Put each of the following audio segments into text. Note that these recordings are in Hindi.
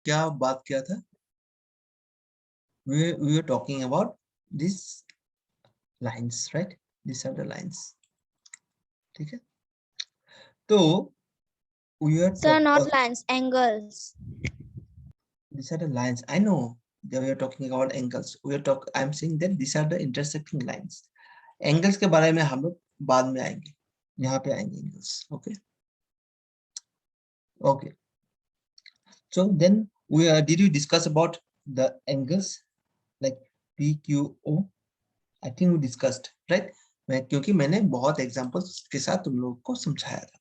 क्या बात किया था? We were talking about these lines, right? These are the lines. ठीक है, तो we are Sir, not lines, angles. these are the lines. I know that we are talking about angles. I'm saying that these are the intersecting lines. Angles के बारे में हम लोग बाद में आएंगे, यहाँ पे आएंगे angles. Okay. Okay. So then did you discuss about the angles like P, Q, O? I think we discussed, right? क्योंकि मैंने बहुत examples के साथ तुम लोगों को समझाया था.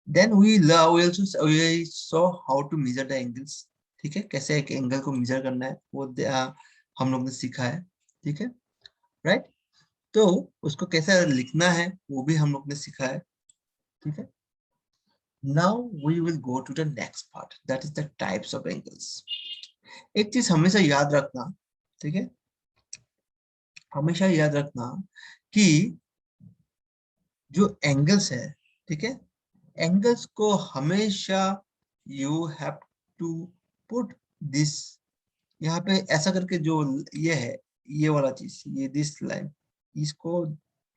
Then we saw how to measure the angles. ठीक है, कैसे एक एंगल को मेजर करना है वो हम लोग ने सीखा है. ठीक है, राइट? तो उसको कैसे लिखना है वो भी हम लोग ने सीखा है. ठीक है, now we will go to the next part, that is the types of angles. एक चीज हमेशा याद रखना, ठीक है, हमेशा याद रखना कि जो एंगल्स है, ठीक है, एंगल्स को हमेशा you have to put this, यहाँ पे ऐसा करके जो ये है, ये वाला चीज, ये दिस लाइन, इसको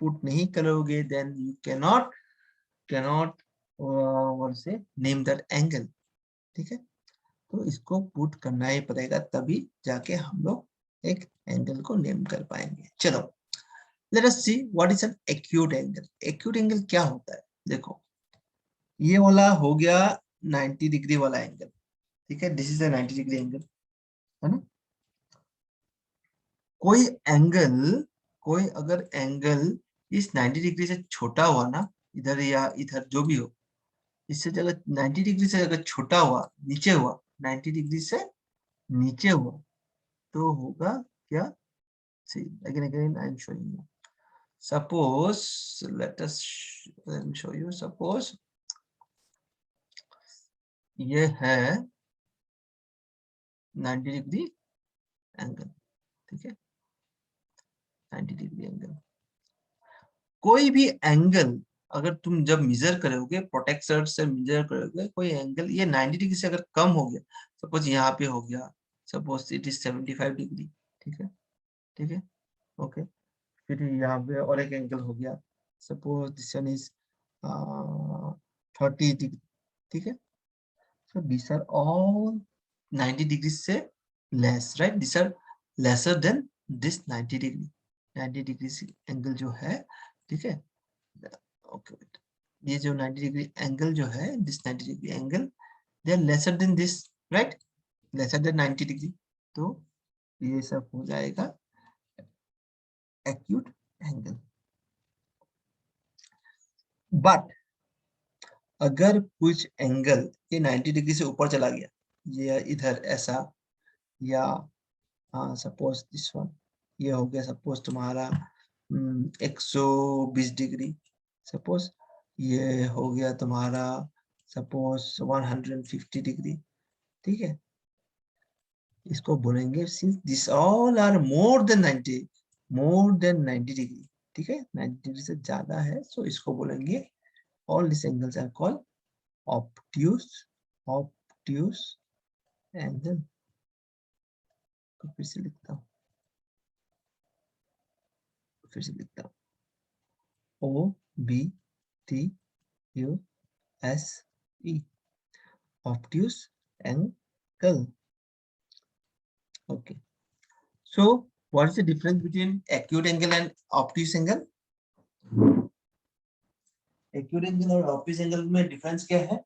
पुट नहीं करोगे देन यू कैनॉट व्हाट से नेम दैट एंगल. ठीक है, तो इसको पुट करना ही पड़ेगा, तभी जाके हम लोग एक एंगल को नेम कर पाएंगे. चलो, late us see what is an acute angle. Acute angle क्या होता है? देखो, ये वाला हो गया 90 डिग्री वाला एंगल. ठीक है, this is a 90 degree angle, है ना? कोई अगर एंगल इस 90 डिग्री से छोटा हुआ ना, इधर या इधर जो भी हो, इससे अगर 90 डिग्री से अगर छोटा हुआ, नीचे हुआ, 90 डिग्री से नीचे हुआ, तो होगा क्या? See, again I am showing you. Suppose, let me show you. Suppose ये है 90 डिग्री एंगल. ठीक है, 90 डिग्री एंगल. कोई भी एंगल अगर तुम जब मेजर करोगे, प्रोटेक्टर से मेजर करोगे, कोई एंगल ये 90 डिग्री से अगर कम हो गया, सपोज यहाँ पे हो गया, सपोज इट इज 75 डिग्री. ठीक है, ठीक है, ओके. फिर यहाँ पे और एक एंगल हो गया, suppose this one is 30 degree. ठीक है, so these are all 90 degrees से less, right? These are lesser than this 90 degree. 90 degrees angle जो है, ठीक है, ओके, ये जो 90 डिग्री एंगल जो है, this 90 degree angle, they are lesser than this, right? Lesser than 90 degree. तो ये सब हो जाएगा एक्यूट एंगल. बट अगर कुछ एंगल ये 90 डिग्री से ऊपर चला गया, ये इधर ऐसा, या सपोज दिस वन, ये हो गया सपोज तुम्हारा 120 डिग्री, सपोज ये हो गया तुम्हारा सपोज 150 डिग्री. ठीक है, इसको बोलेंगे since this all are more than 90 degree. ठीक है, 90 डिग्री से ज्यादा है, सो इसको बोलेंगे all this angles are called obtuse angle. तो फिर से लिखता हूँ, OBTUSE, obtuse angle. Okay, so what is the difference between acute angle and obtuse angle? acute angle और obtuse angle में difference क्या है?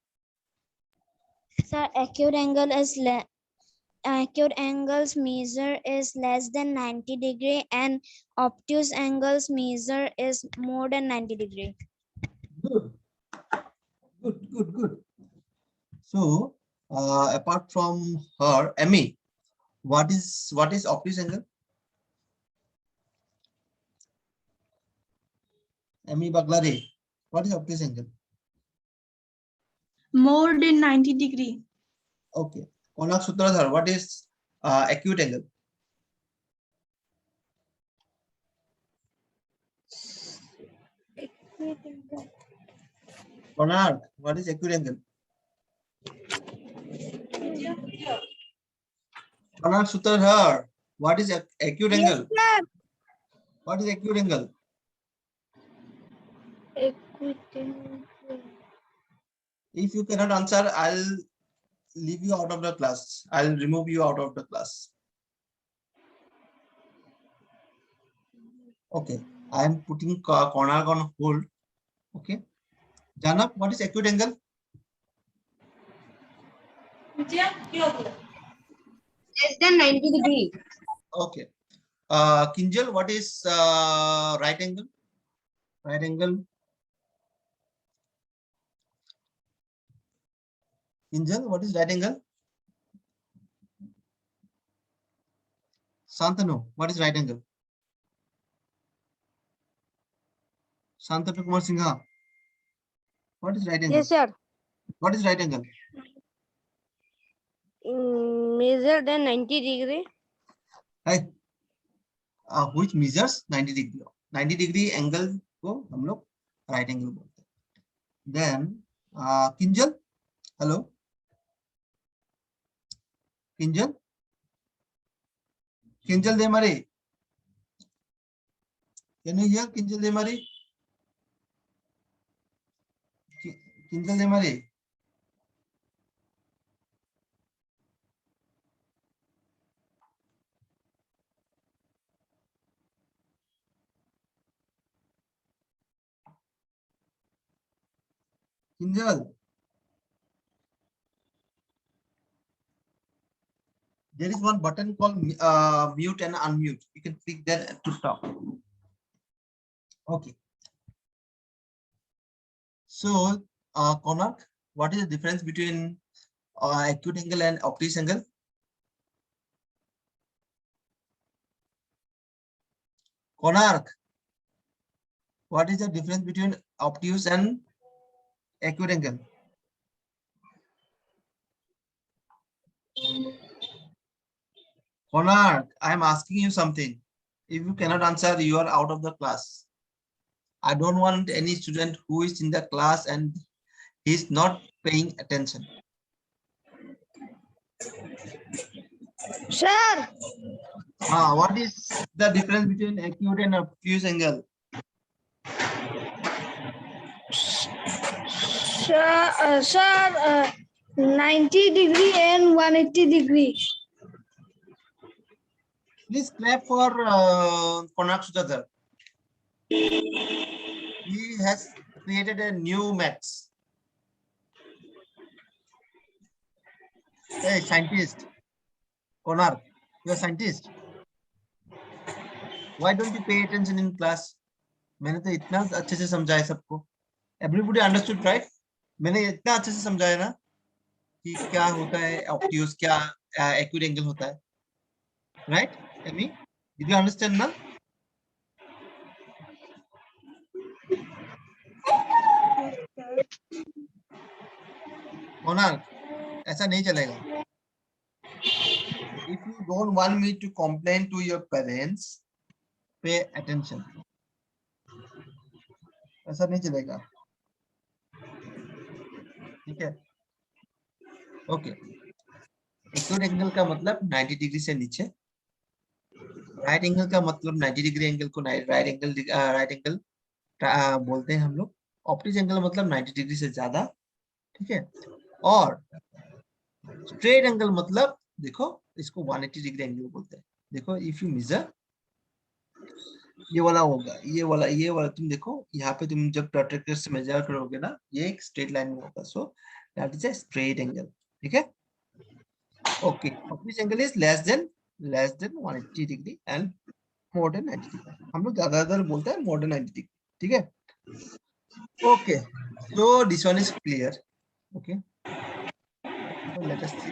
Sir, acute angles measure is less than 90 degree and obtuse angles measure is more than 90 degree. Good. So apart from her, Emmy, what is obtuse angle? Emmy Baglari, what is obtuse angle? More than 90 degree. Okay, Konak Sutradhar, what is acute angle? Konark, what is acute angle? Konak Sutar here. What is acute Yes, angle? sir. What is acute angle? If you cannot answer, I'll leave you out of the class. I'll remove you out of the class. Okay, I am putting Konak on hold. Okay, Janab, what is acute angle? Less than 90 degree. Okay, Kinjal, what is right angle? Right angle. Kinjal, what is right angle? Santanu, what is right angle? Santanu Kumar Singha, what is right angle? Yes, sir. What is right angle? Measure than 90 degree. Hey, which measures 90 degree? 90 degree angle को हम लोग right angle बोलते हैं. Then Kinjal, hello. Kinjal, Kinjal Demari. Can you hear Kinjal Demari? Kinjal Demari. Kinjal. There is one button called mute and unmute. You can click there to talk. Okay. So, Konak, what is the difference between acute angle and obtuse angle? Konak, what is the difference between obtuse and acute angle? Konak, I am asking you something. If you cannot answer, you are out of the class. I don't want any student who is in the class and is not paying attention. Sir. What is the difference between acute and obtuse angle? Sir, 90 degree and 180 degree. Please clap for Konak Sudhakar. He has created a new maths. Hey, scientist. Konak, you are scientist. Why don't you pay attention in class? मैंने तो इतना अच्छे से समझाया सबको. Everybody understood, right? मैंने इतना अच्छे से समझाया ना कि क्या होता है obtuse, क्या acute angle होता है. Right? Amy, did you understand now? Konak, ऐसा नहीं चलेगा. If you don't want me to complain to your parents, pay attention. ऐसा नहीं चलेगा. ठीक है. ओके. एक्यूट एंगल का मतलब 90 डिग्री से नीचे. राइट एंगल का मतलब 90 डिग्री एंगल को राइट एंगल बोलते हैं हम लोग. ऑप्टिक एंगल मतलब 90 डिग्री से ज्यादा. ठीक है. और स्ट्रेट एंगल मतलब देखो इसको 180 डिग्री एंगल बोलते हैं. देखो इफ यू मेजर ये वाला होगा, ये वाला तुम देखो यहाँ पे तुम जब प्रोट्रैक्टर से मेजर करोगे ना ये एक स्ट्रेट लाइन में होगा. So that is a straight angle. ठीक है. Okay. Obvious angle is less than 180 degree and more than 90 degree. हम लोग ज्यादातर बोलते हैं मोर देन 90 डिग्री. ठीक है. Okay. So this one is clear. Okay. Let us see.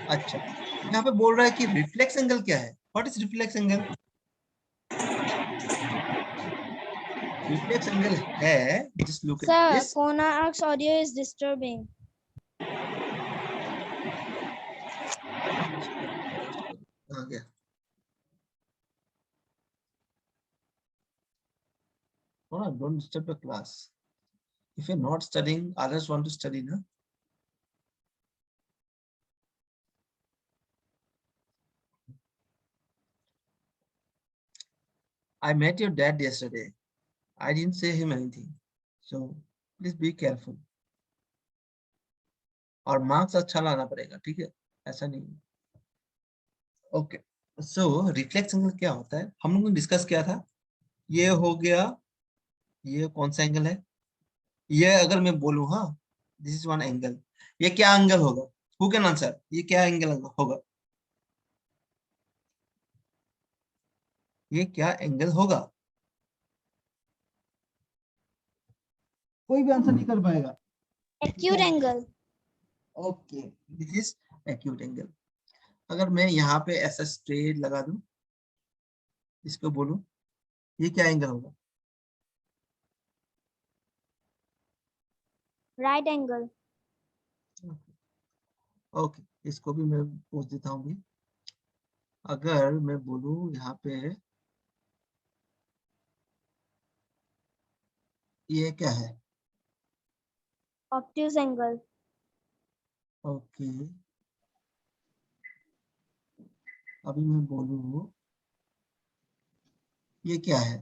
अच्छा, यहाँ पे बोल रहा है कि रिफ्लेक्स एंगल क्या है. What is reflex angle? Reflex angle है, just look at this. Konak's audio is disturbing. आ गया. Don't disturb the class. If you're not studying, others want to study, na? I met your dad yesterday. I didn't say him anything. So please be careful. और मार्क्स अच्छा लाना पड़ेगा, ठीक है, ऐसा नहीं। ओके, सो रिफ्लेक्स एंगल क्या होता है, हम लोगों ने डिस्कस किया था। ये हो गया, ये कौन सा एंगल है, ये अगर मैं बोलूं, हाँ दिस इज वन एंगल, ये क्या एंगल होगा, हु कैन आंसर, ये क्या एंगल होगा, ये क्या एंगल होगा, कोई भी आंसर नहीं कर पाएगा। Acute angle. Okay, this is acute angle. अगर मैं यहाँ पे ऐसा स्ट्रेट लगा दूं, इसको बोलूं, ये क्या एंगल होगा, Right angle. ओके, इसको भी मैं पूछ देता हूँ भी। अगर मैं बोलूं यहाँ पे, ये क्या है, Obtuse angle. ओके, अभी मैं बोलूं ये क्या है,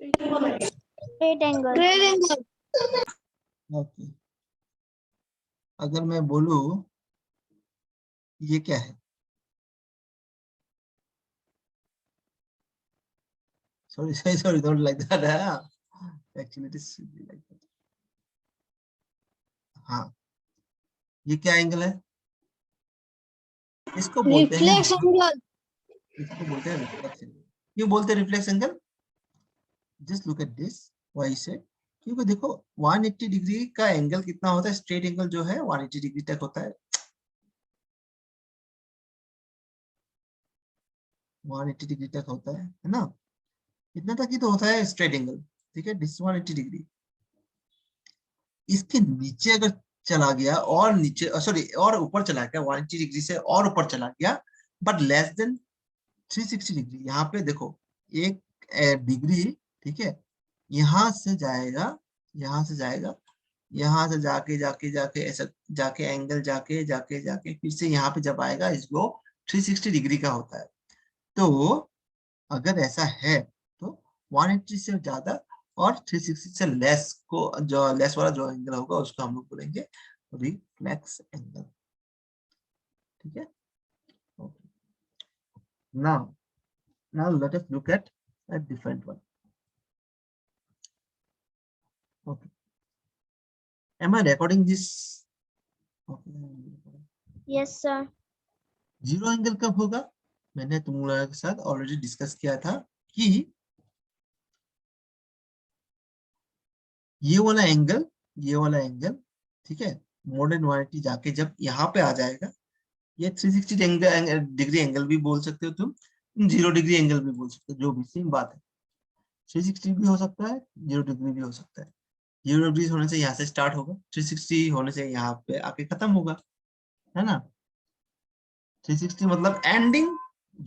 Straight angle. Straight angle. Okay, अगर मैं बोलूं ये क्या है, sorry, don't like that, actually it is like that। हाँ, ये क्या एंगल है, इसको बोलते हैं, Reflex angle. इसको बोलते हैं रिफ्लेक्स एंगल। क्यों बोलते हैं reflex angle, just look at this, why से, क्योंकि देखो 180 डिग्री का एंगल कितना होता है, स्ट्रेट एंगल जो है 180 डिग्री तक होता है, 180 डिग्री तक होता है ना, इतना तक ही तो होता है स्ट्रेट एंगल, ठीक है, दिस 180 डिग्री। इसके नीचे अगर चला गया और नीचे, सॉरी, और ऊपर चला गया 180 डिग्री से और ऊपर चला गया, बट लेस देन 360 डिग्री, यहाँ पे देखो एक डिग्री, ठीक है, यहाँ से जाएगा, यहाँ से जाएगा, यहाँ से जाके जाके जाके ऐसा जाके एंगल जाके जाके जाके फिर से यहाँ पे जब आएगा, इसको 360 डिग्री का होता है। तो अगर ऐसा है तो 180 से ज्यादा और 360 से लेस को, जो लेस वाला जो एंगल होगा उसको हम लोग बोलेंगे रिफ्लेक्स एंगल, ठीक है। now let us look at a different one। okay, am I recording this? okay, Yes, sir. Zero angle कब होगा, मैंने तुम लोगों के साथ ऑलरेडी डिस्कस किया था कि ये वाला एंगल, ठीक है, मोर देन 180 जाके जब यहाँ पे आ जाएगा, ये 360 डिग्री एंगल भी बोल सकते हो तुम, 0 डिग्री एंगल भी बोल सकते हो, जो भी सेम बात है, 360 भी हो सकता है, 0 डिग्री भी हो सकता है। 0 डिग्री होने से यहाँ से स्टार्ट होगा, 360 होने से यहाँ पे आके खत्म होगा, है ना। 360 मतलब एंडिंग,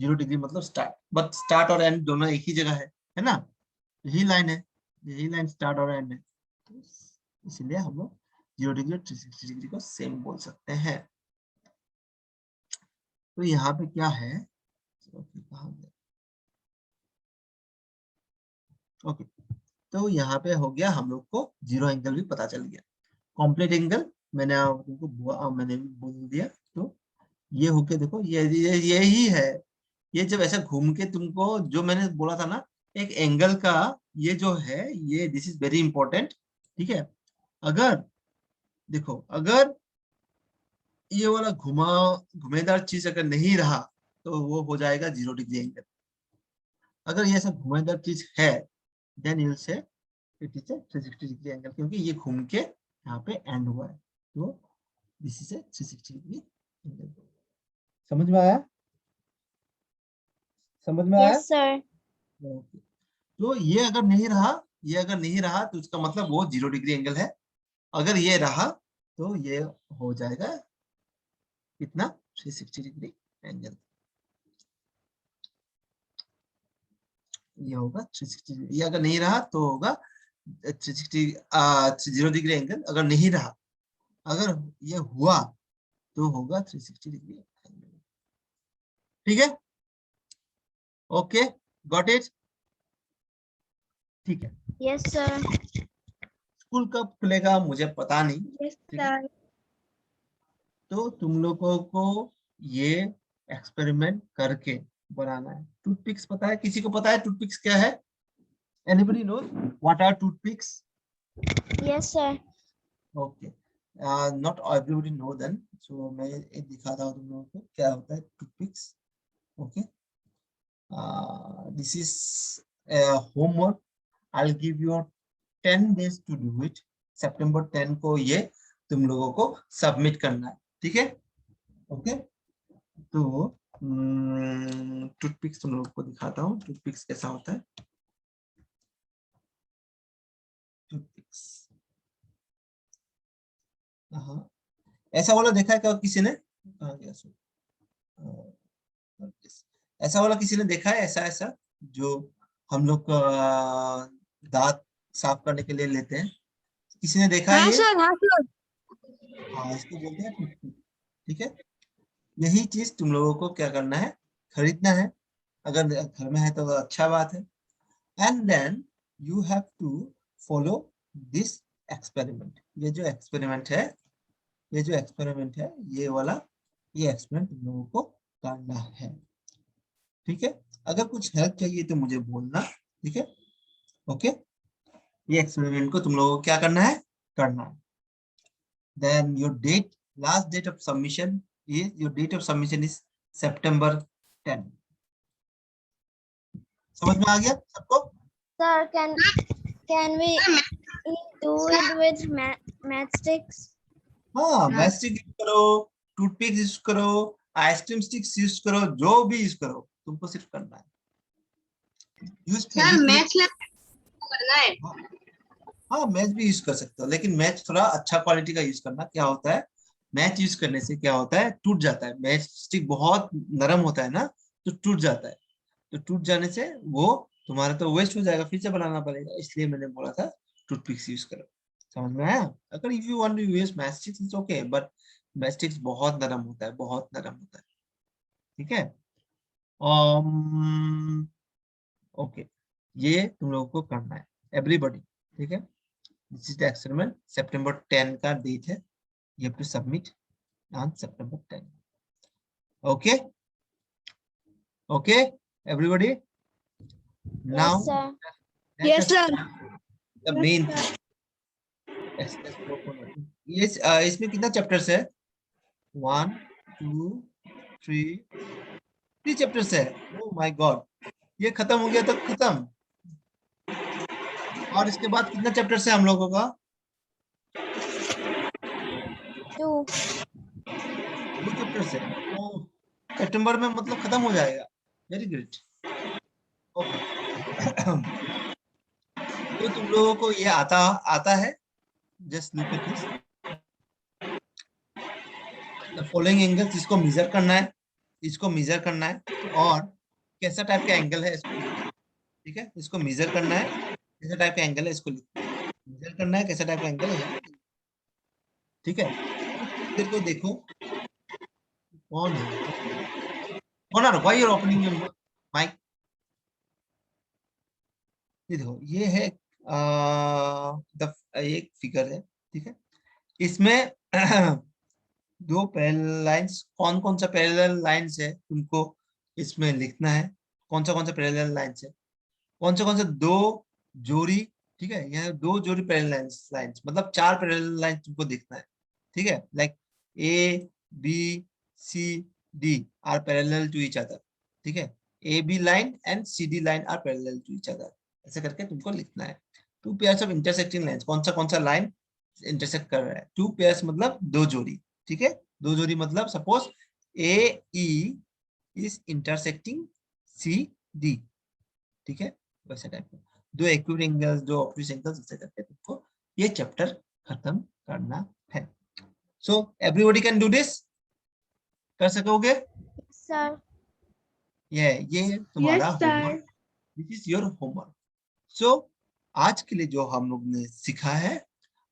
0 डिग्री मतलब स्टार्ट, बट स्टार्ट और एंड दोनों एक ही जगह है ना, यही लाइन है, यही लाइन स्टार्ट और एंड है, तो इसलिए हम लोग 0 डिग्री और 360 डिग्री को सेम बोल सकते हैं। तो यहाँ पे क्या है, ओके, तो यहाँ पे हो गया, हम लोग को जीरो एंगल भी पता चल गया। कॉम्प्लीट एंगल मैंने भी बोल दिया। तो ये होके देखो, यही है, ये जब ऐसा घूम के तुमको, जो मैंने बोला था ना, एक एंगल का ये जो है, ये दिस इज वेरी इंपॉर्टेंट, ठीक है। अगर देखो, अगर ये वाला घुमेदार चीज अगर नहीं रहा तो वो हो जाएगा 0 डिग्री एंगल। अगर ये ऐसा घुमेदार चीज है, देन यू से इट इज 360 डिग्री एंगल, क्योंकि ये घूम के यहाँ पे एंड हुआ है, तो दिस इज 360 डिग्री एंगल। समझ में आया, समझ में आया? Yes, sir. Okay. तो ये अगर नहीं रहा तो इसका मतलब वो 0 डिग्री एंगल है। अगर ये रहा तो ये हो जाएगा कितना, 360 डिग्री एंगल, ये होगा 360 डिग्री। ये अगर नहीं रहा तो होगा 360 0 डिग्री एंगल अगर नहीं रहा, अगर ये हुआ तो होगा 360 डिग्री एंगल। ठीक है, ओके, गॉट इट। ठीक है, Yes, sir. स्कूल कब खुलेगा मुझे पता नहीं, Yes, ठीक है, sir. तो तुम लोगों को ये एक्सपेरिमेंट करके बनाना है। टूथपिक्स पता है, किसी को पता है टूथपिक्स क्या है? Anybody know what are toothpicks? Yes, sir. Okay, not everybody know then, so मैं ये दिखाता हूँ तुम लोगों को क्या होता है toothpicks. Okay, this is homework, I will give you 10 days to do it। सितंबर 10 को ये तुम लोगों को सबमिट करना है, ठीक है, ओके। तो टूथपिक्स तुम लोगों को दिखाता हूँ, टूथपिक्स कैसा होता है। टूथपिक्स, हाँ, ऐसा वाला देखा है क्या किसी ने? कहाँ गया सो? ऐसा वाला किसी ने देखा है? ऐसा ऐसा जो हम लोग दांत साफ करने के लिए लेते हैं, किसी ने देखा है हाँ ये? सर, हाँ सर। हाँ, इसको बोलते हैं टूथपिक, ठीक है। यही चीज तुम लोगों को क्या करना है, खरीदना है। अगर घर में है तो अच्छा बात है। And then you have to follow this experiment. ये जो एक्सपेरिमेंट है, ये जो एक्सपेरिमेंट है, ये वाला, ये एक्सपेरिमेंट तुम लोगों को करना है, ठीक है। अगर कुछ हेल्प चाहिए तो मुझे बोलना, ठीक है, ओके। ये एक्सपेरिमेंट को तुम लोगों को क्या करना है, करना है। Then your date, last date of submission is, your date of submission is September 10। समझ में आ गया सबको? Sir, can we do it with matchsticks? हाँ, मैस्टिक यूज करो, टूथपिक यूज करो, आइसक्रीम स्टिक्स यूज करो, जो भी यूज करो, तुमको सिर्फ करना है। यूज करना है। हाँ, मैच भी यूज कर सकते हो, लेकिन मैच थोड़ा अच्छा क्वालिटी का यूज करना। क्या होता है, मैच यूज करने से क्या होता है, टूट जाता है। मैच स्टिक बहुत नरम होता है ना, तो टूट जाता है। तो टूट जाने से वो तुम्हारा तो वेस्ट हो जाएगा, फिर से बनाना पड़ेगा। इसलिए मैंने बोला था टूथपिक्स यूज करो। समझ में आया? अगर if you want to use match sticks it's okay, but match sticks बहुत नरम होता है, बहुत नरम होता है, ठीक है। ओके, ये तुम लोगों को करना है, एवरीबॉडी, ठीक है। दिस इज द एक्सपेरिमेंट, सितंबर 10 का डेट है, you have to submit on September 10। Okay, okay everybody, Yes, now sir. let Yes us sir. the main thing, express proportional. ये इसमें कितना चैप्टर्स है? 1 2 3 चैप्टर्स है। ओह माय गॉड, ये खत्म हो गया तो खत्म। और इसके बाद कितना चैप्टर्स है हम लोगों का? 2. 2 चैप्टर्स है। ओह, सितंबर में मतलब खत्म हो जाएगा। Very good, okay. तो तुम लोगों को ये आता है, just look at this, the following angles, इसको मेजर करना है, इसको मेजर करना है, और कैसा टाइप का एंगल है इसको, ठीक है, इसको मेजर करना है, कैसा टाइप का एंगल है इसको मेजर करना है, कैसा टाइप का एंगल है, ठीक है। फिर को देखो कौन है, कौन है, why you are opening your mic? ये देखो, ये है एक फिगर है, ठीक है। इसमें दो पैरेलल लाइंस, कौन कौन सा पैरेलल लाइंस है तुमको इसमें लिखना है। कौन सा पैरेलल लाइंस है, कौन सा दो जोड़ी, ठीक है। यहाँ 2 जोड़ी पैरेलल लाइंस मतलब 4 पैरेलल लाइंस तुमको देखना है, ठीक है। Like A B C D are parallel to each other, ठीक है। A B line and C D line are parallel to each other, ऐसे करके तुमको लिखना है। 2 पेयर्स ऑफ इंटरसेक्टिंग लाइंस, कौन सा लाइन इंटरसेक्ट कर रहा है। 2 पेयर्स मतलब 2 जोड़ी, ठीक है। 2 जोड़ी मतलब suppose A E is intersecting C D, ठीक है, वैसे टाइप का 2 एक्यूट एंगल्स, 2 ऑब्ट्यूज एंगल्स, ऐसे करके तुमको ये चैप्टर खत्म करना है। So everybody can do this, कर सकोगे? Yes, sir. ये Yes तुम्हारा sir. Homework, this is your homework. So आज के लिए जो हम लोग ने सीखा है,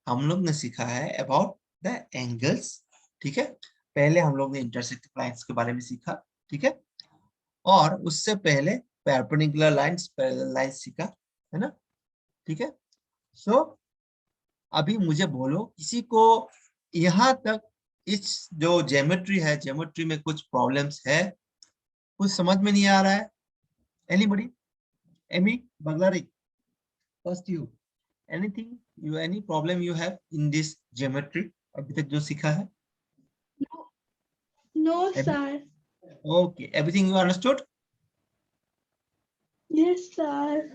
हम लोग ने सीखा है अबाउट द एंगल्स, ठीक है। पहले हम लोग ने इंटरसेक्टिंग लाइंस के बारे में सीखा, ठीक है, और उससे पहले परपेंडिकुलर लाइंस, पैरेलल लाइंस सीखा, है ना, ठीक है। सो अभी मुझे बोलो, किसी को यहाँ तक इस जो ज्योमेट्री है, ज्योमेट्री में कुछ प्रॉब्लम्स है, कुछ समझ में नहीं आ रहा है? एनीबॉडी? एमी बगलारी, first you, anything, you any problem you have in this geometry अभी तक जो सीखा है? No, sir. Okay, everything you understood? Yes, sir.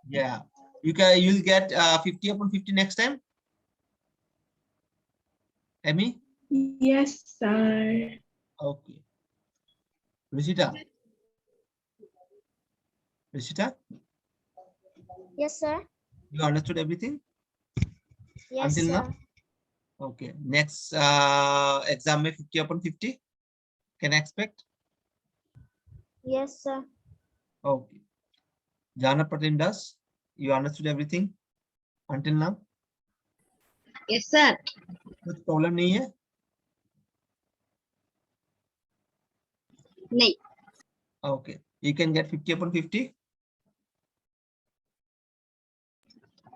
Yeah, you'll get 50 upon 50 next time, Amy. Yes, sir. Okay, Rishita, Yes, sir. you understood everything Yes, until sir. now? Okay, next exam में 50 upon 50 can I expect? Yes, sir. Okay, Jana Patel does, you understood everything until now? Yes, sir. कुछ प्रॉब्लम नहीं है? नहीं. Okay, you can get 50 upon 50.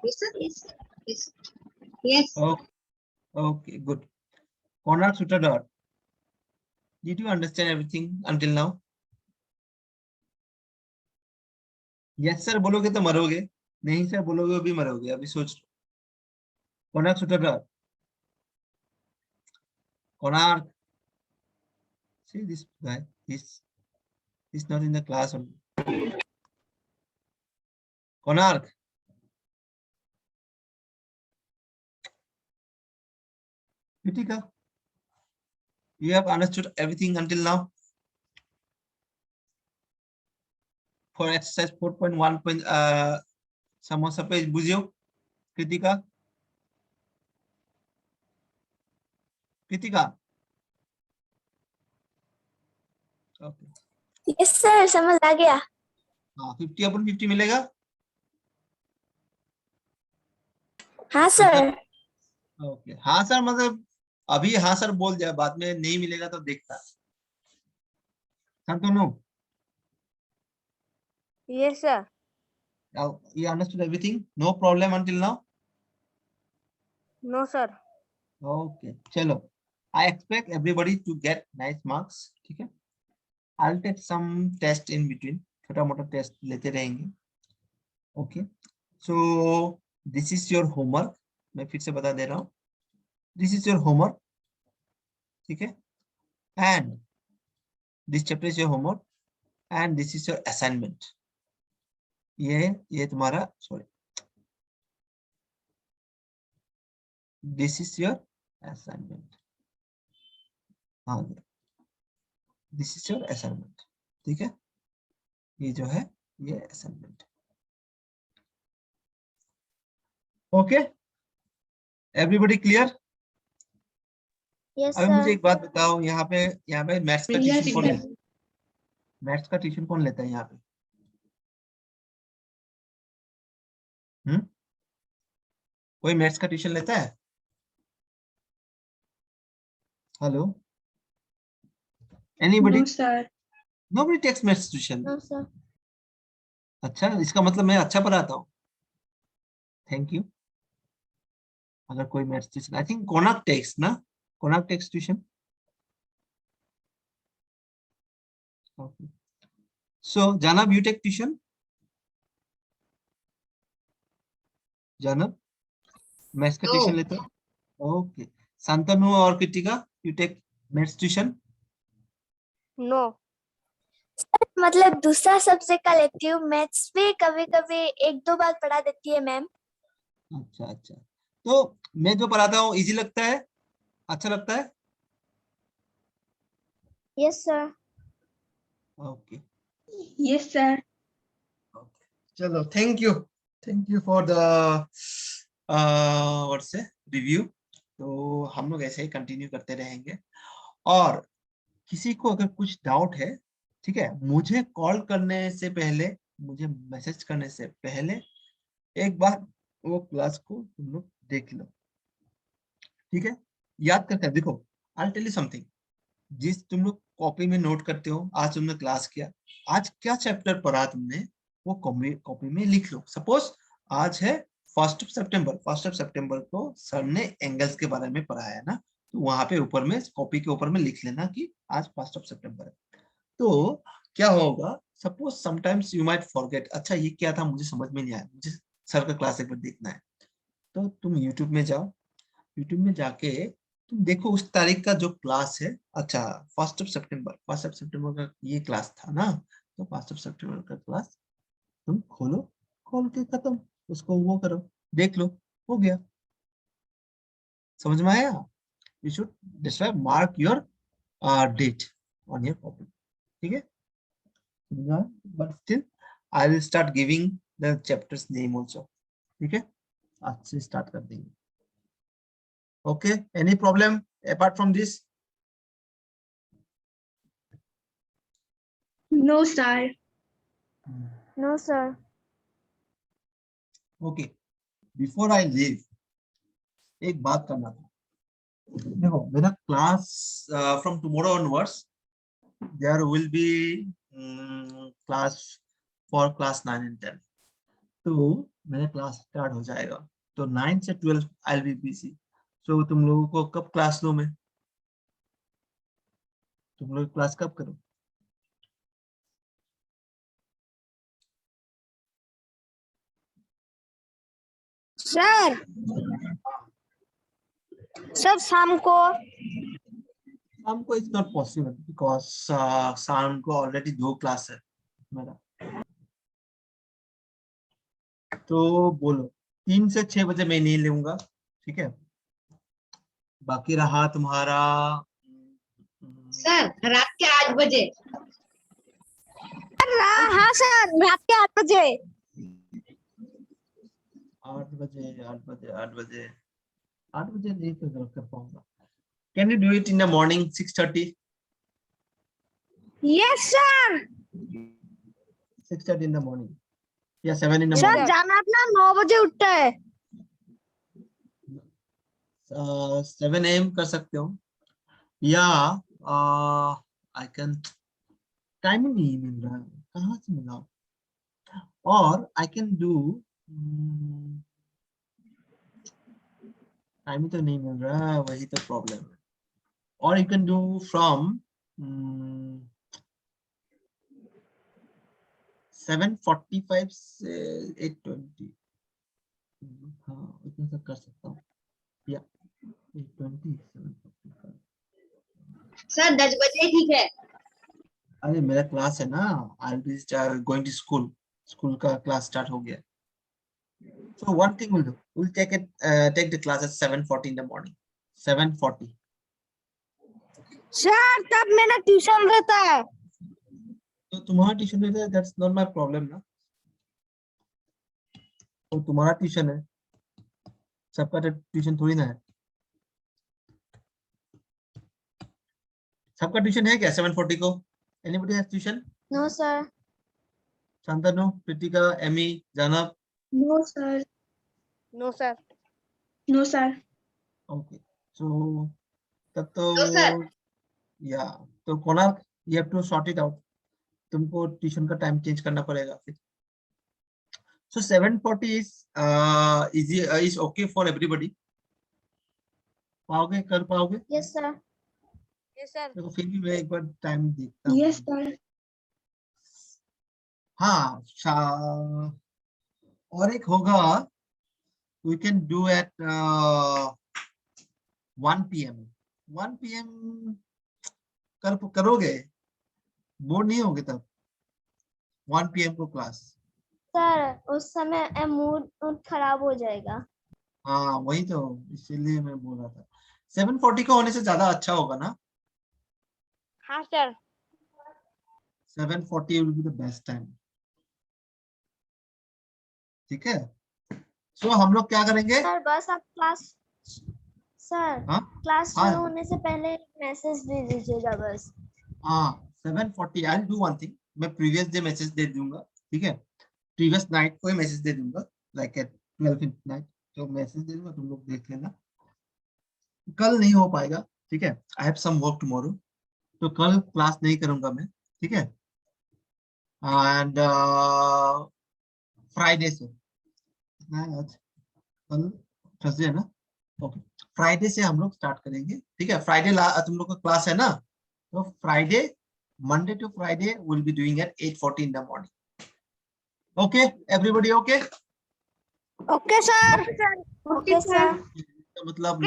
Yes, sir. Yes. Yes. Yes. Okay, okay, good. Konrad Sutterdorf, did you understand everything until now? Yes sir बोलोगे तो मरोगे, नहीं सर बोलोगे भी मरोगे, अभी सोच लो। कोणार्क सुटरडॉर्फ, Konark, see this guy, he's not in the class only. Konark, Kritika, you have understood everything until now for exercise 4.1. समोसा पेज बुझियो Kritika, Kritika, okay, Yes, sir. समझ आ गया. हाँ 50 upon 50 मिलेगा? हाँ सर. ओके, हाँ सर मतलब अभी हाँ सर बोल दिया, बाद में नहीं मिलेगा तो देखता। Santanu, Yes, sir. you understood everything? No problem until now? No, sir. Okay, चलो, I expect everybody to get nice marks, ठीक है? I'll take some test in between, छोटा मोटा टेस्ट लेते रहेंगे. Okay, so this is your homework, मैं फिर से बता दे रहा हूँ, this is your homework, ठीक है? And this chapter is your homework and this is your assignment. ये तुम्हारा, sorry, this is your assignment. हाँ, this is your assignment, ठीक है? ये जो है ये assignment. Okay, everybody clear? Yes, अभी मुझे sir. एक बात बताओ, यहाँ पे मैथ्स का Yes, ट्यूशन कौन sir. लेता है? मैथ्स का ट्यूशन कौन लेता है यहाँ पे? कोई मैथ्स का ट्यूशन लेता है? Hello, anybody? No, sir. Nobody takes maths tuition? No, sir. अच्छा, इसका मतलब मैं अच्छा पढ़ाता हूँ, थैंक यू। अगर कोई maths tuition, I think Konark takes ना, Konark takes tuition. So Janab, you take tuition? Janab maths का ट्यूशन No. लेते हो? ओके, शांतनु और Kritika, you take maths tuition? No. मतलब दूसरा सब्जेक्ट का लेती हूँ, मैथ्स भी कभी कभी एक दो बार पढ़ा देती है मैम. अच्छा अच्छा, तो मैं जो पढ़ाता हूँ इजी लगता है, अच्छा लगता है? Yes, sir. Okay, Yes, sir. चलो, thank you for the what's से रिव्यू। तो हम लोग ऐसे ही कंटिन्यू करते रहेंगे, और किसी को अगर कुछ डाउट है, ठीक है, मुझे कॉल करने से पहले, मुझे मैसेज करने से पहले एक बार वो क्लास को तुम लोग देख लो, ठीक है। याद करके देखो, आई टेल यू समथिंग, जिस तुम लोग कॉपी में नोट करते हो, आज तुमने क्लास किया, आज क्या चैप्टर पढ़ा तुमने, वो कॉपी में लिख लो। सपोज आज है 1 सितंबर, 1 सितंबर को सर ने एंगल्स के बारे में पढ़ाया है ना, तो वहां पे ऊपर में कॉपी के ऊपर में लिख लेना कि आज 1 सितंबर है। तो क्या होगा, suppose sometimes you might forget, अच्छा ये क्या था मुझे समझ में नहीं आया, मुझे सर का क्लास एक बार देखना है, तो तुम यूट्यूब में जाओ, यूट्यूब में जाके तुम देखो उस तारीख का जो क्लास है, अच्छा 1 सितंबर का ये क्लास था ना, तो 1 सितंबर का क्लास तुम खोलो, खोल के खत्म, उसको वो करो, देख लो, हो गया। समझ में आया? You should describe mark your date on your copy, ठीक है। But still I will start giving the chapters name also, ठीक है, आज से स्टार्ट कर देंगे। Okay, any problem apart from this? No, sir. No, sir. Okay, before I leave, एक बात करना था। देखो मेरा class from tomorrow onwards, there will be class for class 9 and 10. तो मेरा क्लास स्टार्ट हो जाएगा, तो 9 से 12 I'll be busy. So तुम लोगों को कब क्लास लो मैं? तुम लोग क्लास कब करो? सर सब शाम को। शाम को इट्स नॉट पॉसिबल बिकॉज शाम को ऑलरेडी 2 क्लास है मेरा, तो बोलो 3 से 6 बजे मैं नहीं लूंगा, ठीक है। बाकी रहा तुम्हारा सर रात के 8 बजे। हाँ सर, रात के 8 बजे। 8 बजे 8 बजे 8 बजे 8 बजे नहीं तो कर पाऊंगा। Can you do it in the morning 6:30? Yes sir. 6:30 in the morning या 7 इन द सर मॉर्निंग? जाना अपना 9 बजे उठता है। 7 AM कर सकते हो, या आई कैन, टाइम नहीं मिल रहा है, कहाँ से मिलाऊं, और आई कैन डू, टाइम तो नहीं मिल रहा है, वही तो प्रॉब्लम है। और यू कैन डू फ्रॉम 7:45 से 8:20, हाँ उतना तक कर सकता हूँ, या 8:20 7:45। सर 10 बजे ठीक है। अरे मेरा क्लास है ना, I be going to school, school का क्लास स्टार्ट हो गया। So one thing we'll do, we'll take the class at 7:40 in the morning. 7:40. Sir तब मेरा ट्यूशन रहता है। तो तुम्हारा ट्यूशन है, that's not my problem ना, तो तुम्हारा ट्यूशन है, सबका ट्यूशन थोड़ी ना है। सबका ट्यूशन है क्या 7:40 को? Anybody has tuition? No, sir. Shantanu, Pritika, Amy, जानब? No sir. No, sir. No sir. Okay, so तब तो तो सर या तो Konark, you have to sort it out, तुमको ट्यूशन का टाइम चेंज करना पड़ेगा फिर। So 7:40 is easy, is okay for everybody. पाओगे, कर पाओगे? Yes, sir. Yes, sir. देखो फिर भी मैं एक बार टाइम देखता हूँ। Yes sir. हाँ और एक होगा, we can do at 1 PM 1 PM करोगे, बोर नहीं होगे तब 1 PM को क्लास? सर उस समय मूड खराब हो जाएगा। हाँ वही तो, इसीलिए मैं बोल रहा था 7:40 का होने से ज्यादा अच्छा होगा ना। हाँ sir. 7:40 will be the best time, ठीक है। सो हम लोग क्या करेंगे? सर बस आप क्लास, सर हाँ क्लास हाँ शुरू होने से पहले मैसेज दे दीजिएगा बस। हाँ 7:40 I will do one thing, मैं प्रीवियस डे मैसेज दे दूंगा, ठीक है, प्रीवियस नाइट को ही मैसेज दे दूंगा, लाइक एट 12:59 जो मैसेज दे दूंगा तुम लोग देख लेना। कल नहीं हो पाएगा, ठीक है, I have some work tomorrow, तो कल क्लास नहीं करूंगा मैं, ठीक है। एंड फ्राइडे से आज कल थर्सडे है ना, ओके, फ्राइडे से हम लोग स्टार्ट करेंगे, ठीक है। फ्राइडे तुम लोग का क्लास है ना, तो Friday, Monday to Friday will be doing at 8:40 in the morning. Okay everybody, okay. Okay, sir. Okay sir. मतलब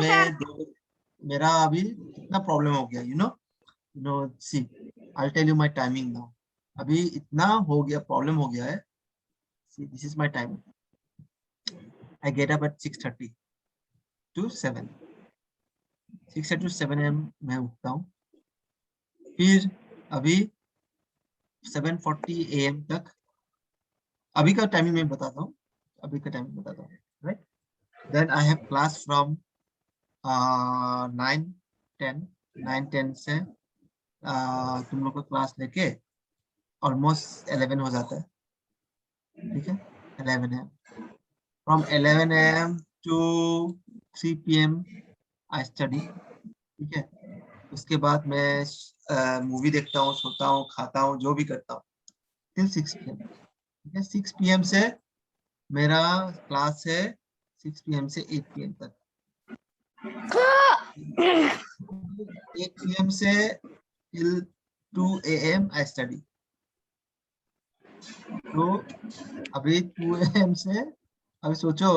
मेरा अभी इतना प्रॉब्लम हो गया, you know see I tell you my timing now, अभी इतना हो गया, प्रॉब्लम हो गया है। See this is my time, I get up at 6:30 to 7, 6 to 7 am मैं उठता हूँ, फिर अभी 7:40 am तक, अभी का टाइमिंग मैं बताता हूँ, अभी का टाइमिंग बताता हूँ, right. Then I have class from 9:10 से तुम लोग का क्लास लेके ऑलमोस्ट 11 हो जाता है, ठीक है, 11 am, from 11 am to 3 PM I study, ठीक है। उसके बाद मैं मूवी देखता हूँ, सोता हूँ, खाता हूँ, जो भी करता हूँ टिल 6 PM, ठीक है। 6 PM से मेरा क्लास है, 6 PM से 8 PM तक, 8 PM से टिल 2 AM आई स्टडी। तो अभी 2 AM से अभी सोचो,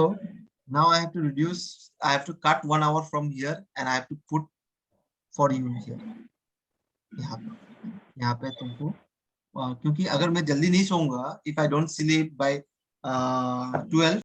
now I have to reduce, I have to cut 1 hour from here and I have to put for you here, यहाँ पे तुमको, क्योंकि अगर मैं जल्दी नहीं सोऊंगा, if I don't sleep by 12